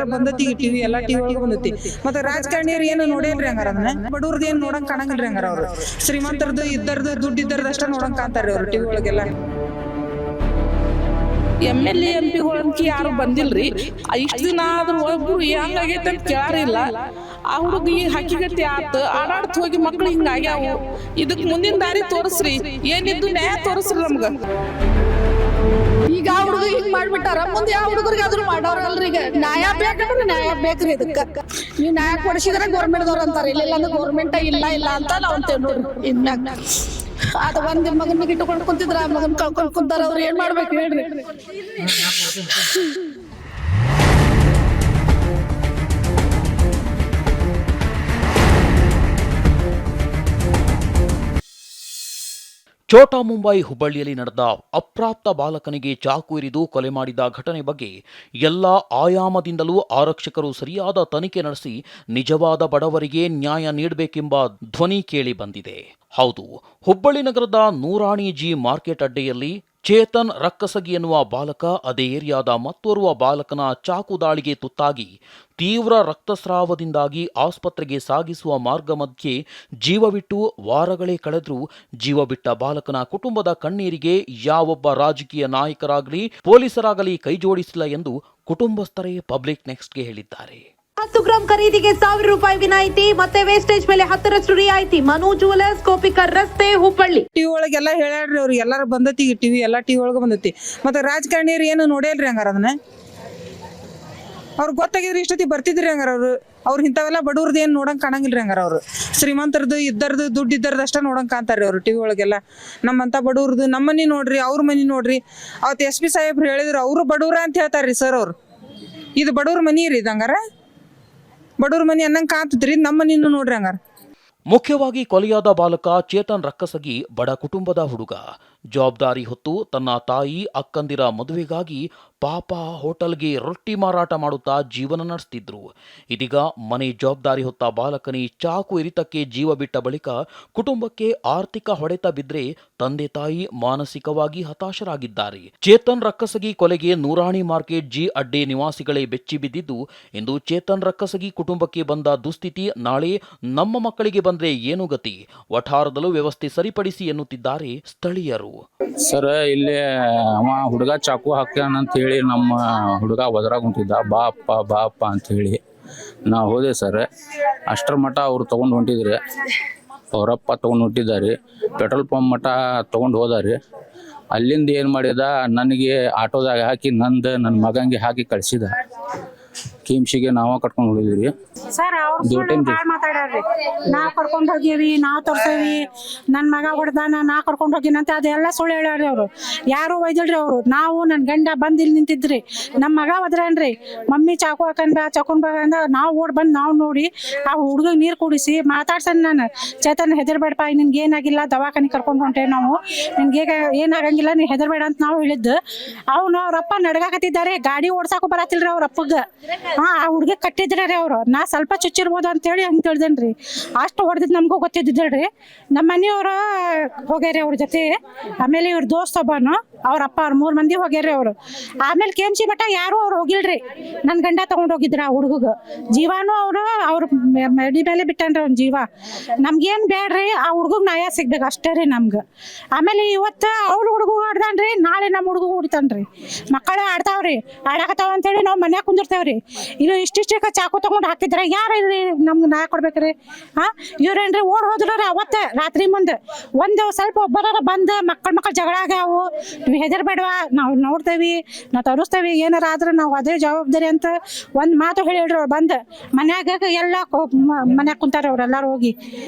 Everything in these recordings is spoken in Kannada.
ಎಲ್ಲಾರು ಬಂದತಿ ಟಿವಿ ಎಲ್ಲಾ ಟಿವಿ ಒಳಗ ಬಂದತಿ. ಮತ್ತೆ ರಾಜಕಾರಣಿಯರು ಏನು ನೋಡೇನ್ರಿ ಹಂಗಾರ ಅದನ್ನ ಬಡವ್ರದ್ದು ಏನ್ ನೋಡಂಗ್ ಕಾಣಂಗಿಲ್ರಿ ಹಂಗಾರ ಅವ್ರು. ಶ್ರೀಮಂತರದ್ದು ಇದ್ದರ್ದು ದುಡ್ಡು ಇದ್ದರ್ದು ಅಷ್ಟ ನೋಡಂಗ್ ಕಾಣ್ತಾರ್ರಿ ಅವ್ರು ಟಿವಿ ಒಳಗೆಲ್ಲ. MLA MP ಗಳಂಕಿ ಯಾರು ಬಂದಿಲ್ರಿ. ಇಷ್ಟ ದಿನ ಆದ್ರೂ ಒಬ್ರು ಹೆಂಗಾಗೈತೆ ಅಂತ ಕೇಳಾರಿಲ್ಲ. ಆ ಹುಡುಗಿ ಹಕ್ಕಿಗಟ್ಟಿ ಆತ ಆಡಾಡ್ತ ಹೋಗಿ ಮಕ್ಳು ಹಿಂಗಾಗ್ಯಾವು. ಇದಕ್ ಮುಂದಿನ ದಾರಿ ತೋರಿಸ್ರಿ, ಏನಿದ್ದು ನ್ಯಾಯ ತೋರಿಸ್ರಿ ನಮ್ಗ. ಈಗ ಆ ಹುಡುಗ ಹಿಂಗ್ ಮಾಡ್ಬಿಟ್ಟಾರ, ಮುಂದೆ ಯಾವ ಹುಡುಗರಿಗೆ ಆದ್ರೂ ಮಾಡೋರಲ್ರಿ. ಈಗ ನ್ಯಾಯ ಬೇಕಂದ್ರೆ ನ್ಯಾಯ ಬೇಕ್ರಿ. ಇದಕ್ಕ ನೀವು ನ್ಯಾಯ ಕೊಡಿಸಿದ್ರೆ ಗೌರ್ಮೆಂಟ್ದವ್ರು ಅಂತಾರ, ಇಲ್ಲ ಅಂದ್ರೆ ಗೌರ್ಮೆಂಟ್ ಇಲ್ಲ ಅಂತ ನಾವ್ ಅಂತೇವ್ ನೋಡ್ರಿ. ಇನ್ಮ್ಯಾಗ ಅದ ಒಂದ್ ಮಗನ್ ಇಟ್ಟುಕೊಂಡು ಕುಂತಿದ್ರ ಆ ಮಗನ್ ಕಳ್ಕೊಂಡ್ ಕುಂತಾರ. ಅವ್ರು ಏನ್ ಮಾಡ್ಬೇಕು ಹೇಳ್ರಿ. ಛೋಟಾ ಮುಂಬೈ ಹುಬ್ಬಳ್ಳಿಯಲ್ಲಿ ನಡೆದ ಅಪ್ರಾಪ್ತ ಬಾಲಕನಿಗೆ ಚಾಕು ಇರಿದು ಕೊಲೆ ಮಾಡಿದ ಘಟನೆ ಬಗ್ಗೆ ಎಲ್ಲ ಆಯಾಮದಿಂದಲೂ ಆರಕ್ಷಕರು ಸರಿಯಾದ ತನಿಖೆ ನಡೆಸಿ ನಿಜವಾದ ಬಡವರಿಗೆ ನ್ಯಾಯ ನೀಡಬೇಕೆಂಬ ಧ್ವನಿ ಕೇಳಿ ಬಂದಿದೆ. ಹೌದು, ಹುಬ್ಬಳ್ಳಿ ನಗರದ ನೂರಾಣಿ ಜಿ ಮಾರ್ಕೆಟ್ ಅಡ್ಡೆಯಲ್ಲಿ ಚೇತನ್ ರಕ್ಕಸಗಿ ಎನ್ನುವ ಬಾಲಕ ಅದೇ ಏರಿಯಾದ ಮತ್ತೋರ್ವ ಬಾಲಕನ ಚಾಕು ದಾಳಿಗೆ ತುತ್ತಾಗಿ ತೀವ್ರ ರಕ್ತಸ್ರಾವದಿಂದಾಗಿ ಆಸ್ಪತ್ರೆಗೆ ಸಾಗಿಸುವ ಮಾರ್ಗ ಮಧ್ಯೆ ಜೀವವಿಟ್ಟು ವಾರಗಳೇ ಕಳೆದ್ರೂ ಜೀವ ಬಿಟ್ಟ ಬಾಲಕನ ಕುಟುಂಬದ ಕಣ್ಣೀರಿಗೆ ಯಾವೊಬ್ಬ ರಾಜಕೀಯ ನಾಯಕರಾಗಲಿ ಪೊಲೀಸರಾಗಲಿ ಕೈಜೋಡಿಸಿಲ್ಲ ಎಂದು ಕುಟುಂಬಸ್ಥರೇ ಪಬ್ಲಿಕ್ ನೆಕ್ಸ್ಟ್ಗೆ ಹೇಳಿದ್ದಾರೆ. 10 ಗ್ರಾಂ ಖರೀದಿಗೆ 1000 ರೂಪಾಯಿ ವಿನಾಯಿತಿ, ಮತ್ತೆ ವೇಸ್ಟೇಜ್ ಮೇಲೆ 10% ರಿಯಾಯಿತಿ. ಮನು ಜ್ಯುವೆಲರ್ಸ್, ಕೋಪಿಕರ್ ರಸ್ತೆ, ಹುಬ್ಬಳ್ಳಿ. ಟಿವಿ ಒಳಗೆಲ್ಲ ಹೇಳ್ಯಾಡ್ರಿ ಅವ್ರು ಎಲ್ಲಾರು ಬಂದತಿ ಟಿವಿ ಎಲ್ಲಾ ಟಿವಿ ಒಳಗ ಬಂದತಿ. ಮತ್ತೆ ರಾಜಕಾರಣಿಯರು ಏನು ನೋಡೇಲ್ರಿ ಹಂಗಾರ ಅದನ್ನ ಅವ್ರಿಗೆ ಗೊತ್ತಾಗಿದ್ರಿ ಇಷ್ಟೊತ್ತಿ ಬರ್ತಿದ್ರಿ ಹಂಗಾರ ಅವ್ರು ಇಂಥವೆಲ್ಲ ಬಡವ್ರದ್ದು ಏನು ನೋಡಂಗ್ ಕಾಣಂಗಿಲ್ರಿ ಹಂಗಾರ ಅವ್ರು. ಶ್ರೀಮಂತರದ್ದು ಇದ್ದರ್ದು ದುಡ್ಡು ಇದ್ದರ್ದು ಅಷ್ಟ ನೋಡಂಗ್ ಕಾಣ್ತಾರ್ರಿ ಅವ್ರು ಟಿವಿ ಒಳಗೆಲ್ಲ. ನಮ್ಮಂತ ಬಡವ್ರದ್ದು ನಮ್ಮ ಮನಿ ನೋಡ್ರಿ, ಅವ್ರ ಮನಿ ನೋಡ್ರಿ. ಅವತ್ತು SP ಸಾಹೇಬ್ರು ಹೇಳಿದ್ರು ಅವ್ರು ಬಡವ್ರ ಅಂತ ಹೇಳ್ತಾರ್ರಿ ಸರ್ ಅವ್ರು. ಇದು ಬಡವ್ರ ಮನಿ ರೀ ಹಂಗಾರ, ಬಡವ್ರ ಮನಿ ಅನ್ನಂಗ್ ಕಾಣ್ತದ್ರಿ. ನಮ್ಮ ಮನಿನೂ ನೋಡ್ರಿ ಹಂಗಾರ. ಮುಖ್ಯವಾಗಿ ಕೊಲೆಯಾದ ಬಾಲಕ ಚೇತನ್ ರಕ್ಕಸಗಿ ಬಡ ಕುಟುಂಬದ ಹುಡುಗ. ಜವಾಬ್ದಾರಿ ಹೊತ್ತು ತನ್ನ ತಾಯಿ ಅಕ್ಕಂದಿರ ಮದುವೆಗಾಗಿ ಪಾಪ ಹೋಟೆಲ್ಗೆ ರೊಟ್ಟಿ ಮಾರಾಟ ಮಾಡುತ್ತಾ ಜೀವನ ನಡೆಸ್ತಿದ್ರು. ಇದೀಗ ಮನೆ ಜವಾಬ್ದಾರಿ ಹೊತ್ತ ಬಾಲಕನಿ ಚಾಕು ಇರಿತಕ್ಕೆ ಜೀವ ಬಿಟ್ಟ ಬಳಿಕ ಕುಟುಂಬಕ್ಕೆ ಆರ್ಥಿಕ ಹೊಡೆತ ಬಿದ್ರೆ ತಂದೆ ತಾಯಿ ಮಾನಸಿಕವಾಗಿ ಹತಾಶರಾಗಿದ್ದಾರೆ. ಚೇತನ್ ರಕ್ಕಸಗಿ ಕೊಲೆಗೆ ನೂರಾಣಿ ಮಾರ್ಕೆಟ್ ಜಿ ಅಡ್ಡೆ ನಿವಾಸಿಗಳೇ ಬೆಚ್ಚಿ ಬಿದ್ದಿದ್ದು, ಇಂದು ಚೇತನ್ ರಕ್ಕಸಗಿ ಕುಟುಂಬಕ್ಕೆ ಬಂದ ದುಸ್ಥಿತಿ ನಾಳೆ ನಮ್ಮ ಮಕ್ಕಳಿಗೆ ಬಂದ್ರೆ ಏನು ಗತಿ? ವಠಾರದಲ್ಲೂ ವ್ಯವಸ್ಥೆ ಸರಿಪಡಿಸಿ ಎನ್ನುತ್ತಿದ್ದಾರೆ ಸ್ಥಳೀಯರು. ಸರ್, ಇಲ್ಲಿ ಅವ ಹುಡುಗ ಚಾಕು ಹಾಕ್ಯಾನ ಅಂತ ಹೇಳಿ ನಮ್ಮ ಹುಡುಗ ಒದರಾಗ ಹೊಂಟಿದ್ದ. ಬಾ ಅಪ್ಪ ಅಂತ ಹೇಳಿ ನಾವು ಹೋದೆ ಸರ್. ಅಷ್ಟರ ಮಠ ಅವ್ರು ತೊಗೊಂಡು ಹೊಂಟಿದ್ರಿ, ಅವರಪ್ಪ ತೊಗೊಂಡು ಹೊಂಟಿದ್ದಾರೆ. ಪೆಟ್ರೋಲ್ ಪಂಪ್ ಮಠ ತೊಗೊಂಡು ಹೋದಾರಿ. ಅಲ್ಲಿಂದ ಏನು ಮಾಡಿದ, ನನಗೆ ಆಟೋದಾಗ ಹಾಕಿ ನನ್ನ ಮಗಂಗೆ ಹಾಕಿ ಕಳಿಸಿದ. ಕಿಮ್ಸಿಗೆ ನಾವ ಕಟ್ಕೊಂಡು ಹೋಗಿದ್ರಿ ಸರ್. ಅವ್ರು ಮಾತಾಡ್ರಿ, ನಾವ್ ಕರ್ಕೊಂಡ್ ಹೋಗಿವಿ, ನಾವ್ ತೋರ್ಸೇವಿ, ನನ್ ಮಗ ಹೊಡೆದಾನ, ನಾ ಕರ್ಕೊಂಡ್ ಹೋಗಿನಂತ ಅದೆಲ್ಲ ಸುಳ್ಳು ಹೇಳ್ಯಾರ್ರಿ ಅವ್ರು. ಯಾರು ಒಯ್ದಿಲ್ರಿ ಅವ್ರು. ನಾವು ನನ್ ಗಂಡ ಬಂದ್ ಇಲ್ಲಿ ನಿಂತಿದ್ರಿ, ನಮ್ ಮಗ ಹೋದ್ರನ್ರಿ, ಮಮ್ಮಿ ಚಾಕು ಹಾಕಂಡ್ ಬಾ ಚಾಕೊಂಡ್ ಬಾ ಅಂದ. ನಾವ್ ಓಡ್ ಬಂದ್ ನಾವ್ ನೋಡಿ ಆ ಹುಡುಗ ನೀರ್ ಕುಡಿಸಿ ಮಾತಾಡ್ಸನ್ ನಾನು. ಚೇತನ್ ಹೆದರ್ಬೇಡಪ್ಪ, ನಿನ್ಗೆ ಏನಾಗಿಲ್ಲ, ದವಾಖಾನಿ ಕರ್ಕೊಂಡ್ ಹೊಂಟೇವಿ ನಾವು, ನಿನ್ಗೆ ಏನಾಗಂಗಿಲ್ಲ, ನೀನ್ ಹೆದರ್ಬೇಡ ಅಂತ ನಾವು ಹೇಳಿದ್ದು. ಅವ್ರಪ್ಪ ನಡ್ಗಾಕತ್ತಿದ್ದಾರೆ, ಗಾಡಿ ಓಡ್ಸಾಕು ಬರತ್ತಿಲ್ರಿ ಅವ್ರ ಅಪ್ಪಗ. ಆ ಹುಡ್ಗಿ ಕಟ್ಟಿದ್ರಿ ಅವ್ರು. ನಾ ಸ್ವಲ್ಪ ಚುಚ್ಚಿರ್ಬೋದು ಅಂತೇಳಿ ಹಂಗೆ ತಿಳಿದೇನ್ರಿ. ಅಷ್ಟು ಹೊಡೆದಿದ್ದು ನಮಗೂ ಗೊತ್ತಿದ್ದಿದ್ರಿ. ನಮ್ಮ ಮನೆಯವರು ಹೋಗ್ಯಾರಿ ಅವ್ರ ಜೊತೆ. ಆಮೇಲೆ ಇವ್ರ ದೋಸ್ತ ಒಬ್ಬನು, ಅವ್ರ ಅಪ್ಪ, ಅವ್ರ 3 ಮಂದಿ ಹೋಗ್ಯಾರಿ ಅವ್ರು. ಆಮೇಲೆ KMC ಮಠ ಯಾರು ಅವ್ರು ಹೋಗಿಲ್ರಿ. ನನ್ನ ಗಂಡ ತಗೊಂಡ್ ಹೋಗಿದ್ರ ಆ ಹುಡುಗ ಜೀವಾನು. ಅವ್ರ ಮಡಿ ಮೇಲೆ ಬಿಟ್ಟನ್ರಿ ಅವ್ನ ಜೀವ. ನಮ್ಗೇನ್ ಬೇಡ್ರಿ, ಆ ಹುಡುಗಗ್ ನ್ಯಾಯ ಸಿಗ್ಬೇಕು ಅಷ್ಟೇ ರೀ ನಮ್ಗೆ. ಆಮೇಲೆ ಇವತ್ತು ಅವ್ರ ಹುಡುಗ ಆಡ್ದಾನ್ರಿ, ನಾಳೆ ನಮ್ಮ ಹುಡುಗ ಹೊಡಿತಾನ್ರಿ. ಮಕ್ಕಳ ಆಡ್ತಾವ್ರಿ, ಆಡಾಕತ್ತಾವ ಅಂತೇಳಿ ನಾವು ಮನ್ಯಾಗ ಕುಂದಿರ್ತೇವ್ರಿ. ಇದು ಇಷ್ಟಿಷ್ಟಕ್ಕೆ ಚಾಕು ತಗೊಂಡು ಹಾಕಿದ್ರೆ ಯಾರು ನಮ್ಗೆ ನ್ಯಾಯ ಕೊಡ್ಬೇಕ್ರಿ? ಇವ್ರೇನ್ರಿ ಓಡ್ ಹೋದ್ರಿ ಅವತ್ತ ರಾತ್ರಿ ಮುಂದೆ. ಒಂದು ಸ್ವಲ್ಪ ಒಬ್ಬರ ಬಂದು ಮಕ್ಕಳ ಜಗಳ ಆಗ್ಯಾವು, ನೀವು ಹೆದರ್ಬೇಡವಾ, ನಾವು ನೋಡ್ತೇವಿ, ನಾವು ತೋರಿಸ್ತೇವಿ, ಏನಾರ ಆದ್ರೆ ನಾವು ಅದೇ ಜವಾಬ್ದಾರಿ ಅಂತ ಒಂದು ಮಾತು ಹೇಳಿಡ್ರಿ ಅವ್ರು. ಬಂದು ಮನ್ಯಾಗ ಎಲ್ಲ ಮನ್ಯಾಗ ಕುಂತಾರ ಅವ್ರೆಲ್ಲಾರು ಹೋಗಿ.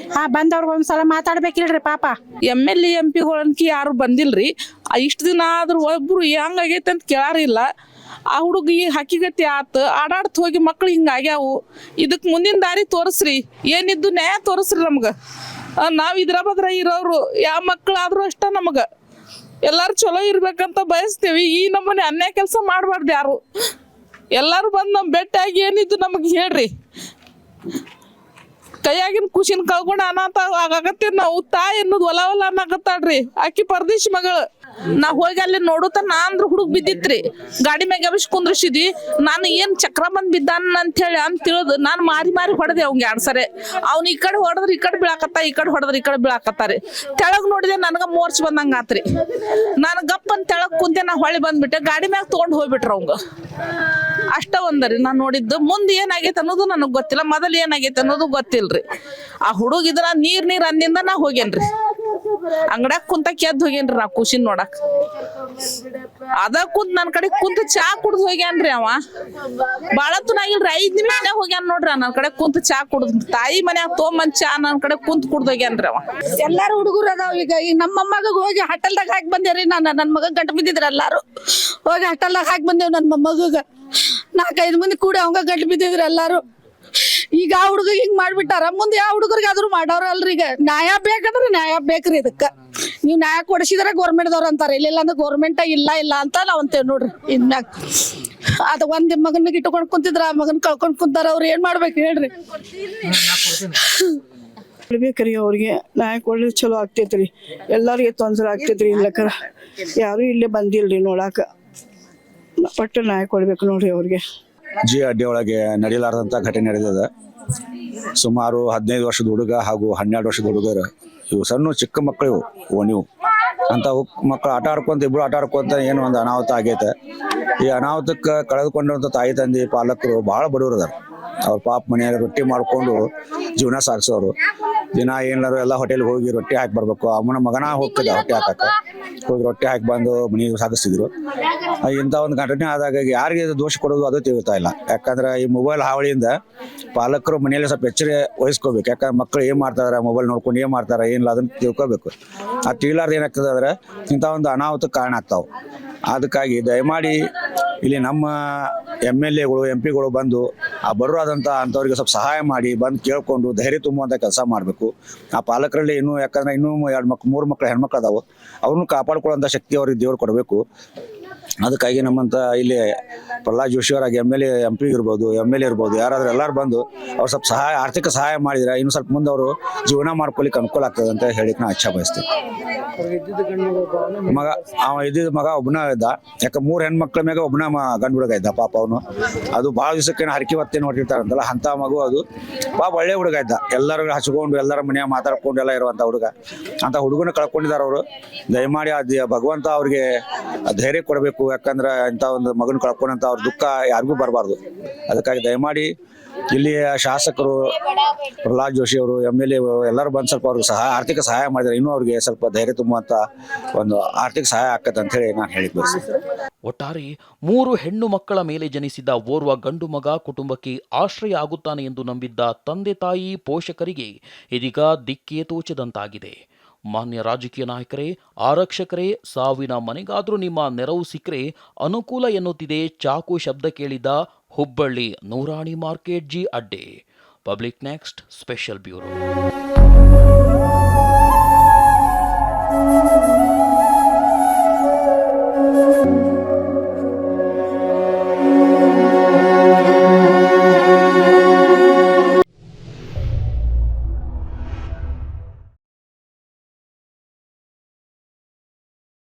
ಬಂದವ್ರಿಗೆ ಒಂದ್ಸಲ ಮಾತಾಡ್ಬೇಕಿಲ್ರಿ ಪಾಪ. MLA MP ಗಳಂಕಿ ಯಾರು ಬಂದಿಲ್ರಿ. ಇಷ್ಟ ದಿನ ಆದ್ರೂ ಒಬ್ರು ಹೆಂಗಾಗೈತೆ ಅಂತ ಕೇಳಾರಿಲ್ಲ. ಆ ಹುಡುಗಿ ಹಕ್ಕಿಗಟ್ಟಿ ಆತ ಆಡಾಡ್ತ ಹೋಗಿ ಮಕ್ಳು ಹಿಂಗಾಗ್ಯಾವು. ಇದಕ್ ಮುಂದಿನ ದಾರಿ ತೋರಿಸ್ರಿ, ಏನಿದ್ದು ನ್ಯಾಯ ತೋರಿಸ್ರಿ ನಮ್ಗ. ನಾವ್ ಇದ್ರ ಬದ್ರ ಇರೋರು ಯಾವ ಮಕ್ಳಾದ್ರೂ ಅಷ್ಟ ನಮಗ ಎಲ್ಲಾರು ಚಲೋ ಇರ್ಬೇಕಂತ ಬಯಸ್ತೇವಿ. ಈ ನಮ್ಮನೆ ಅನ್ಯಾಯ ಕೆಲಸ ಮಾಡಬಾರ್ದು ಯಾರು. ಎಲ್ಲಾರು ಬಂದು ನಮ್ ಬೆಟ್ಟಾಗಿ ಏನಿದ್ದು ನಮಗ್ ಹೇಳ್ರಿ. ಕೈಯಾಗಿನ ಖುಷಿನ ಕಳ್ಕೊಂಡು ಅನಾಥ ಆಗಾಕತ್ತೀವಿ ನಾವು. ತಾಯಿ ಅನ್ನೋದು ಹೊಲ ಅನ್ನಕತ್ತಾಳ್ರಿ. ಆಕಿ ಪರದೇಶಿ ಮಗಳು. ನಾ ಹೋಗಿ ಅಲ್ಲಿ ನೋಡುತ್ತ ನಾ ಅಂದ್ರ ಹುಡುಗ ಬಿದ್ದಿತ್ರಿ ಗಾಡಿ ಮ್ಯಾಗ ಎಬ್ಬಿಸಿ ಕುಂದ್ರಿಸಿದ್ವಿ. ನಾನು ಏನ್ ಚಕ್ರ ಬಂದ್ ಬಿದ್ದಾನ ಅಂತ ಹೇಳಿ ಅಂತ ತಿಳಿದು ನಾನು ಮಾರಿ ಹೊಡೆದೆ ಅವಂಗ 2 ಸರಿ. ಅವ್ನ ಈ ಕಡೆ ಹೊಡೆದ್ರ ಈ ಕಡೆ ಬೀಳಾಕತ್ತ, ಈ ಕಡೆ ಹೊಡೆದ್ರ ಈ ಕಡೆ ಬೀಳಾಕತ್ತಾರಿ. ತೆಳಗ್ ನೋಡಿದೆ ನನಗ ಮೋರ್ಚ್ ಬಂದಂಗ ಆತ್ರಿ. ನಾನು ಗಪ್ ಅಂತ ತೆಳಗ್ ಕುಂತೆ, ನಾ ಹೊಳ್ಳಿ ಬಂದ್ಬಿಟ್ಟೆ. ಗಾಡಿ ಮ್ಯಾಗ ತಗೊಂಡ್ ಹೋಗ್ಬಿಟ್ರ ಅವಂಗ. ಅಷ್ಟ ಒಂದರಿ ನಾನ್ ನೋಡಿದ್ದು. ಮುಂದೆ ಏನಾಗೈತೆ ಅನ್ನೋದು ನನಗ್ ಗೊತ್ತಿಲ್ಲ, ಮೊದಲು ಏನಾಗೈತೆ ಅನ್ನೋದು ಗೊತ್ತಿಲ್ರಿ. ಆ ಹುಡುಗ ಇದ್ರ ನೀರ್ ಅಂದಿಂದ ನಾ ಹೋಗೇನ್ರಿ. ಅಂಗಡ್ಯಾಗ ಕುಂತ ಎದ್ದು ಹೋಗೇನ್ರಿ ನಾ ಖುಷಿನ್ ನೋಡಕ್. ಅದ ಕುಂತ್ ನನ್ ಕಡೆ ಕುಂತ ಚಾ ಕುಡ್ದು ಹೋಗ್ಯಾನ್ರಿ ಅವ. ಬಾಳತ್ತು ಆಗಿಲ್ರಿ, 5 ನಿಮಿಷ ಹೋಗ್ಯಾನ ನೋಡ್ರಿ. ನನ್ ಕಡೆ ಕುಂತ ಚಾ ಕುಡ್ದು ತಾಯಿ ಮನ್ಯಾಗ ತೊಗೊಂಬಂದ್ ಚಾ ನನ್ ಕಡೆ ಕುಂತ್ ಕುಡ್ದು ಹೋಗ್ಯಾನ್ರಿ ಅವ. ಎಲ್ಲಾರು ಹುಡುಗರು ಅದಾವ. ಈಗ ನಮ್ಮ ಮೊಮ್ಮಗ ಹೋಗಿ ಹಟಲ್ದಾಗ ಹಾಕಿ ಬಂದೇವ್ರಿ. ನನ್ನ ಮಗ ಗಂಟು ಬಿದ್ದಿದ್ರ ಎಲ್ಲಾರು. ಹೋಗಿ ಹಟಲ್ದಾಗ ಹಾಕಿ ಬಂದೇವ್ ನನ್ನ ಮೊಮ್ಮಗ. 4-5 ಮಂದಿ ಕೂಡ ಅವಂಗ ಗಂಟು ಬಿದ್ದಿದ್ರ ಎಲ್ಲಾರು. ಈಗ ಆ ಹುಡುಗ ಹಿಂಗ್ ಮಾಡ್ಬಿಟ್ಟಾರ, ಮುಂದೆ ಯಾವ ಹುಡುಗರಿಗೆ ಆದ್ರೂ ಮಾಡವ್ರ ಅಲ್ರಿ. ಈಗ ನ್ಯಾಯ ಬೇಕಂದ್ರೆ ನ್ಯಾಯ ಬೇಕ್ರಿ. ಇದಕ್ಕ ನೀವು ನ್ಯಾಯ ಕೊಡಿಸಿದ್ರೆ ಗೌರ್ಮೆಂಟ್ದವ್ರು ಅಂತಾರೆ, ಇಲ್ಲ ಅಂದ್ರೆ ಗೌರ್ಮೆಂಟ್ ಇಲ್ಲ ಅಂತ ನಾವ್ ಅಂತೇವ್ ನೋಡ್ರಿ. ಇನ್ಮ್ಯಾಗ ಅದ ಒಂದ್ ಮಗನಿಗೆ ಇಟ್ಕೊಂಡ್ ಕುಂತಿದ್ರ, ಆ ಮಗನ್ ಕಳ್ಕೊಂಡ್ ಕುಂತಾರ. ಅವ್ರು ಏನ್ ಮಾಡ್ಬೇಕು ಹೇಳ್ರಿ? ಕೊಡ್ಬೇಕ್ರಿ ಅವ್ರಿಗೆ ನ್ಯಾಯ ಕೊಡ್ಲಿ, ಚಲೋ ಆಗ್ತೈತ್ರಿ. ಎಲ್ಲಾರಿಗೆ ತೊಂದ್ರೆ ಆಗ್ತೈತ್ರಿ. ಇಲ್ಲಕರ ಯಾರು ಇಲ್ಲೇ ಬಂದಿಲ್ರಿ ನೋಡಾಕ. ಪಟ್ಟು ನ್ಯಾಯ ಕೊಡ್ಬೇಕು ನೋಡ್ರಿ ಅವ್ರಿಗೆ. ಜಿ ಅಡ್ಡಿ ಒಳಗೆ ನಡೀಲಾರದಂಥ ಘಟನೆ ನಡೆದಿದೆ. ಸುಮಾರು 15 ವರ್ಷದ ಹುಡುಗ ಹಾಗೂ 12 ವರ್ಷದ ಹುಡುಗರು, ಇವು ಸಣ್ಣ ಚಿಕ್ಕ ಮಕ್ಕಳು ನೀವು ಅಂತ ಮಕ್ಕಳು ಆಟ ಆಡ್ಕೊಂತ ಏನು ಒಂದು ಅನಾಹುತ ಆಗೈತೆ. ಈ ಅನಾಹುತಕ್ಕೆ ಕಳೆದುಕೊಂಡಂಥ ತಾಯಿ ತಂದೆ ಪಾಲಕರು ಭಾಳ ಬಡವರು ಅದಾರ. ಅವ್ರ ಪಾಪ ಮನೆಯಲ್ಲಿ ರೊಟ್ಟಿ ಮಾಡ್ಕೊಂಡು ಜೀವನ ಸಾಗಿಸೋರು. ದಿನ ಏನಾರು ಎಲ್ಲ ಹೋಟೆಲ್ಗೆ ಹೋಗಿ ರೊಟ್ಟಿ ಹಾಕಿ ಬರ್ಬೇಕು. ಅವನ ಮಗನ ಹೋಗ್ತಿದ್ದ ರೊಟ್ಟಿ ಹಾಕಕ್ಕೆ, ಹೋಗಿ ರೊಟ್ಟಿ ಹಾಕಿ ಬಂದು ಮನೆಗೆ ಸಾಗಿಸ್ತಿದ್ರು. ಇಂಥ ಒಂದು ಘಟನೆ ಆದಾಗ ಯಾರಿಗೆ ದೋಷ ಕೊಡೋದು ಅದು ತಿಳಿತಾ ಇಲ್ಲ. ಯಾಕಂದ್ರೆ ಈ ಮೊಬೈಲ್ ಹಾವಳಿಯಿಂದ ಪಾಲಕರು ಮನೆಯಲ್ಲಿ ಸ್ವಲ್ಪ ಎಚ್ಚರ ವಹಿಸ್ಕೋಬೇಕು. ಯಾಕಂದ್ರೆ ಮಕ್ಕಳು ಏನ್ ಮಾಡ್ತಾರೆ, ಮೊಬೈಲ್ ನೋಡ್ಕೊಂಡು ಏನ್ ಮಾಡ್ತಾರೆ ಏನಿಲ್ಲ ಅದನ್ನ ತಿಳ್ಕೊಬೇಕು. ಆ ತಿಳಿಲಾರ್ದು ಏನಾಗ್ತದೆ ಅಂದ್ರೆ ಇಂಥ ಒಂದು ಅನಾಹುತಕ್ಕೆ ಕಾರಣ ಆಗ್ತಾವೆ. ಅದಕ್ಕಾಗಿ ದಯಮಾಡಿ ಇಲ್ಲಿ ನಮ್ಮ MLAಗಳು MP ಗಳು ಬಂದು ಆ ಬರೋದಂತ ಅಂಥವ್ರಿಗೆ ಸ್ವಲ್ಪ ಸಹಾಯ ಮಾಡಿ ಬಂದು ಕೇಳ್ಕೊಂಡು ಧೈರ್ಯ ತುಂಬುವಂಥ ಕೆಲಸ ಮಾಡಬೇಕು. ಆ ಪಾಲಕರಲ್ಲಿ ಯಾಕಂದ್ರೆ ಇನ್ನೂ 3 ಮಕ್ಕಳು ಹೆಣ್ಮಕ್ಳು ಅದಾವು, ಅವ್ರನ್ನೂ ಕಾಪಾಡ್ಕೊಳ್ಳೋಂಥ ಶಕ್ತಿ ಅವ್ರಿಗೆ ದೇವ್ರು ಕೊಡಬೇಕು. ಅದಕ್ಕಾಗಿ ನಮ್ಮಂತ ಇಲ್ಲಿ ಪ್ರಹ್ಲಾದ್ ಜೋಶಿ ಅವರಾಗಿ MLA MP ಇರ್ಬೋದು, MLA ಇರ್ಬೋದು, ಯಾರಾದ್ರೂ ಎಲ್ಲರೂ ಬಂದು ಅವ್ರು ಸ್ವಲ್ಪ ಆರ್ಥಿಕ ಸಹಾಯ ಮಾಡಿದ್ರೆ ಇನ್ನು ಸ್ವಲ್ಪ ಮುಂದೆ ಅವರು ಜೀವನ ಮಾಡ್ಕೊಲಿಕ್ಕೆ ಅನುಕೂಲ ಆಗ್ತದೆ ಅಂತ ಹೇಳಿಕ್ ನಾ ಇಚ್ಛೆ ಬಯಸ್ತೀನಿ. ಇದ್ದಿದ್ದ ಮಗ ಒಬ್ಬನ ಇದ್ದ. ಯಾಕೆ 3 ಹೆಣ್ಮಕ್ಳ ಮ್ಯಾಗ ಒಬ್ಬನ ಗಂಡು ಹುಡುಗ ಇದ್ದ ಪಾಪ. ಅವನು ಅದು ಭಾಳ ದಿವಸಕ್ಕೆ ಹರಕೆ ಹೊತ್ತೇನು ಹೊಟ್ಟಿರ್ತಾರಂತಲ್ಲ ಅಂತ ಮಗು. ಅದು ಪಾಪ ಒಳ್ಳೆ ಹುಡುಗ ಇದ್ದ. ಎಲ್ಲರೂ ಹಚ್ಕೊಂಡು ಎಲ್ಲರ ಮನೆಯಾಗ ಮಾತಾಡ್ಕೊಂಡು ಎಲ್ಲ ಇರುವಂತ ಹುಡುಗ. ಅಂತ ಹುಡುಗನ ಕಳ್ಕೊಂಡಿದ್ದಾರೆ ಅವರು. ದಯಮಾಡಿ ಭಗವಂತ ಅವ್ರಿಗೆ ಧೈರ್ಯ ಕೊಡಬೇಕು. ಯಾಕಂದ್ರೆ ಇಂಥ ಒಂದು ಮಗನ ಕಳ್ಕೊಂಡಂತ ಅವ್ರ ದುಃಖ ಯಾರಿಗೂ ಬರಬಾರ್ದು. ಅದಕ್ಕಾಗಿ ದಯಮಾಡಿ ಇಲ್ಲಿಯ ಶಾಸಕರು ಪ್ರಹ್ಲಾದ್ ಜೋಶಿ ಅವರು, MLA ಎಲ್ಲರೂ ಬಂದು ಸ್ವಲ್ಪ ಅವ್ರಿಗೆ ಆರ್ಥಿಕ ಸಹಾಯ ಮಾಡಿದ್ರೆ ಇನ್ನೂ ಅವ್ರಿಗೆ ಸ್ವಲ್ಪ ಧೈರ್ಯ ತುಂಬುವಂತ ಒಂದು ಆರ್ಥಿಕ ಸಹಾಯ ಆಗ್ತದೆ ಅಂತ ಹೇಳಿ ನಾನು ಹೇಳಿಕ್ ಬಯಸ್ತೀನಿ. ಒಟ್ಟಾರೆ 3 ಹೆಣ್ಣು ಮಕ್ಕಳ ಮೇಲೆ ಜನಿಸಿದ ಓರ್ವ ಗಂಡು ಮಗ ಕುಟುಂಬಕ್ಕೆ ಆಶ್ರಯ ಆಗುತ್ತಾನೆ ಎಂದು ನಂಬಿದ್ದ ತಂದೆ ತಾಯಿ ಪೋಷಕರಿಗೆ ಇದೀಗ ದಿಕ್ಕೇ ತೋಚದಂತಾಗಿದೆ. ಮಾನ್ಯ ರಾಜಕೀಯ ನಾಯಕರೇ, ಆರಕ್ಷಕರೇ, ಸಾವಿನ ಮನೆಗಾದ್ರೂ ನಿಮ್ಮ ನೆರವು ಸಿಕ್ಕರೆ ಅನುಕೂಲ ಎನ್ನುತ್ತಿದೆ ಚಾಕು ಶಬ್ದ ಕೇಳಿದ ಹುಬ್ಬಳ್ಳಿ ನೂರಾಣಿ ಮಾರ್ಕೆಟ್ ಜಿ ಅಡ್ಡೆ. Public next special bureau.